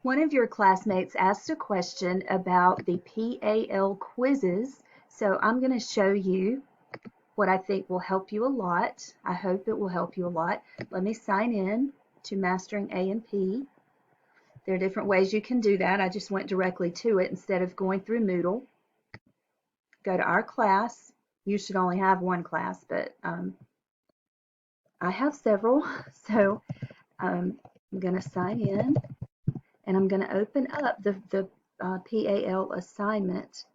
One of your classmates asked a question about the PAL quizzes, so I'm going to show you what I think will help you a lot. I hope it will help you a lot. Let me sign in to Mastering A&P. There are different ways you can do that. I just went directly to it instead of going through Moodle. Go to our class. You should only have one class, but I have several, so I'm going to sign in. And I'm going to open up the PAL assignment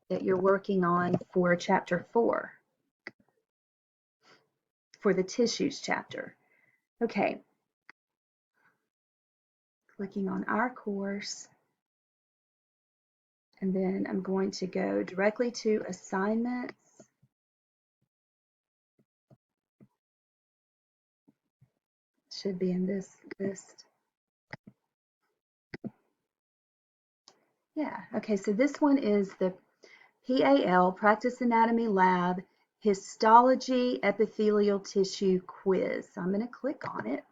that you're working on for Chapter 4, for the Tissues chapter. Okay, clicking on our course, and then I'm going to go directly to Assignments. Should be in this list. Yeah, okay, so this one is the PAL, Practice Anatomy Lab, Histology Epithelial Tissue Quiz. So I'm going to click on it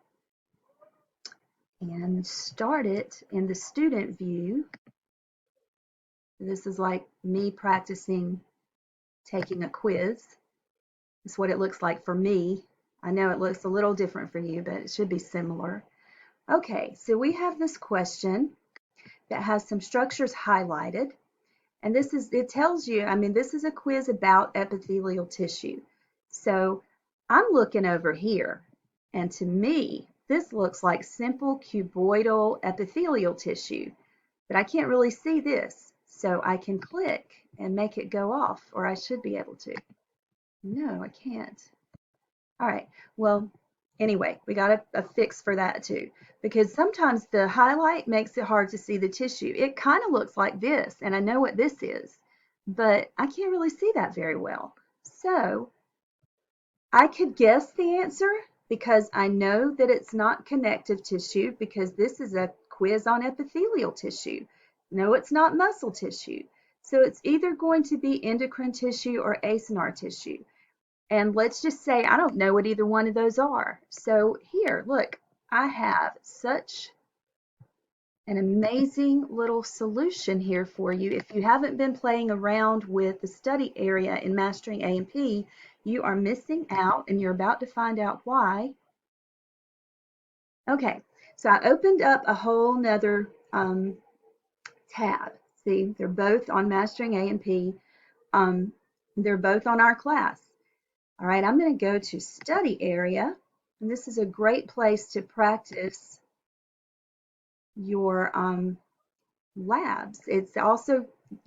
and start it in the student view. This is like me practicing taking a quiz. It's what it looks like for me. I know it looks a little different for you, but it should be similar. Okay, so we have this question that has some structures highlighted. And it tells you, this is a quiz about epithelial tissue. So I'm looking over here, and to me, this looks like simple cuboidal epithelial tissue, but I can't really see this. So I can click and make it go off, or I should be able to. No, I can't. All right, well, anyway, we got a fix for that too, because sometimes the highlight makes it hard to see the tissue. It kind of looks like this, and I know what this is, but I can't really see that very well. So I could guess the answer because I know that it's not connective tissue, because this is a quiz on epithelial tissue. No, it's not muscle tissue. So it's either going to be endocrine tissue or acinar tissue. And let's just say I don't know what either one of those are. So here, look, I have such an amazing little solution here for you. If you haven't been playing around with the study area in Mastering A&P, you are missing out, and you're about to find out why. Okay, so I opened up a whole nother tab. See, they're both on Mastering A&P. They're both on our class. All right, I'm going to go to Study Area, and this is a great place to practice your labs. It's also,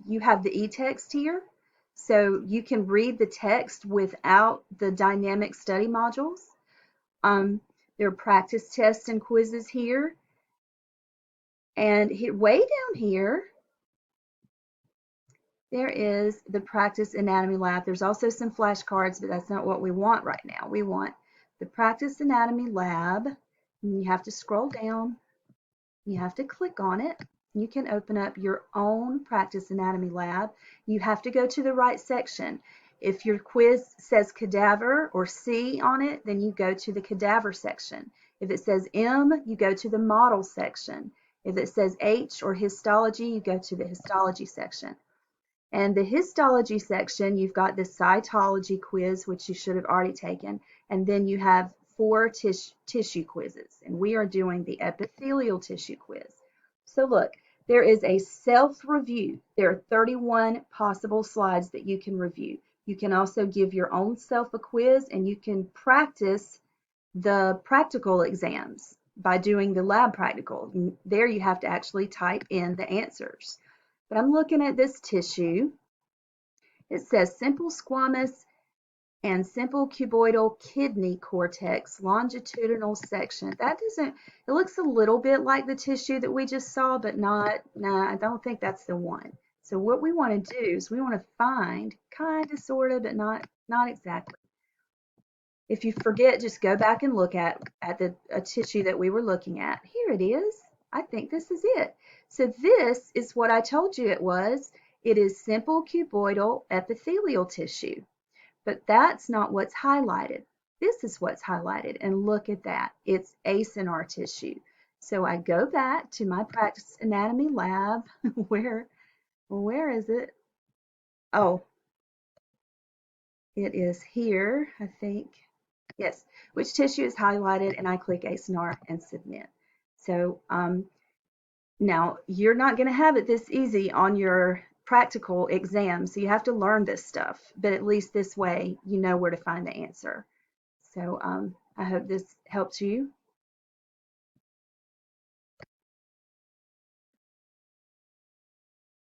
you have the e-text here, so you can read the text without the dynamic study modules. There are practice tests and quizzes here, and way down here, there is the Practice Anatomy Lab. There's also some flashcards, but that's not what we want right now. We want the Practice Anatomy Lab, and you have to scroll down. You have to click on it. You can open up your own Practice Anatomy Lab. You have to go to the right section. If your quiz says cadaver or C on it, then you go to the cadaver section. If it says M, you go to the model section. If it says H or histology, you go to the histology section. And the histology section, you've got the cytology quiz, which you should have already taken, and then you have 4 tissue quizzes, and we are doing the epithelial tissue quiz. So look, there is a self-review. There are 31 possible slides that you can review. You can also give your own self a quiz, and you can practice the practical exams by doing the lab practical. There you have to actually type in the answers. But I'm looking at this tissue. It says simple squamous and simple cuboidal kidney cortex longitudinal section. That doesn't, it looks a little bit like the tissue that we just saw, but not, nah, I don't think that's the one. So what we want to do is we want to find kind of, sort of, but not exactly. If you forget, just go back and look at a tissue that we were looking at. Here it is. I think this is it. So this is what I told you it was. It is simple cuboidal epithelial tissue. But that's not what's highlighted. This is what's highlighted, and look at that. It's acinar tissue. So I go back to my practice anatomy lab. Where is it? Oh, it is here, I think. Yes, which tissue is highlighted, and I click ASNR and submit. So now you're not going to have it this easy on your practical exam, so you have to learn this stuff, but at least this way you know where to find the answer. So I hope this helps you.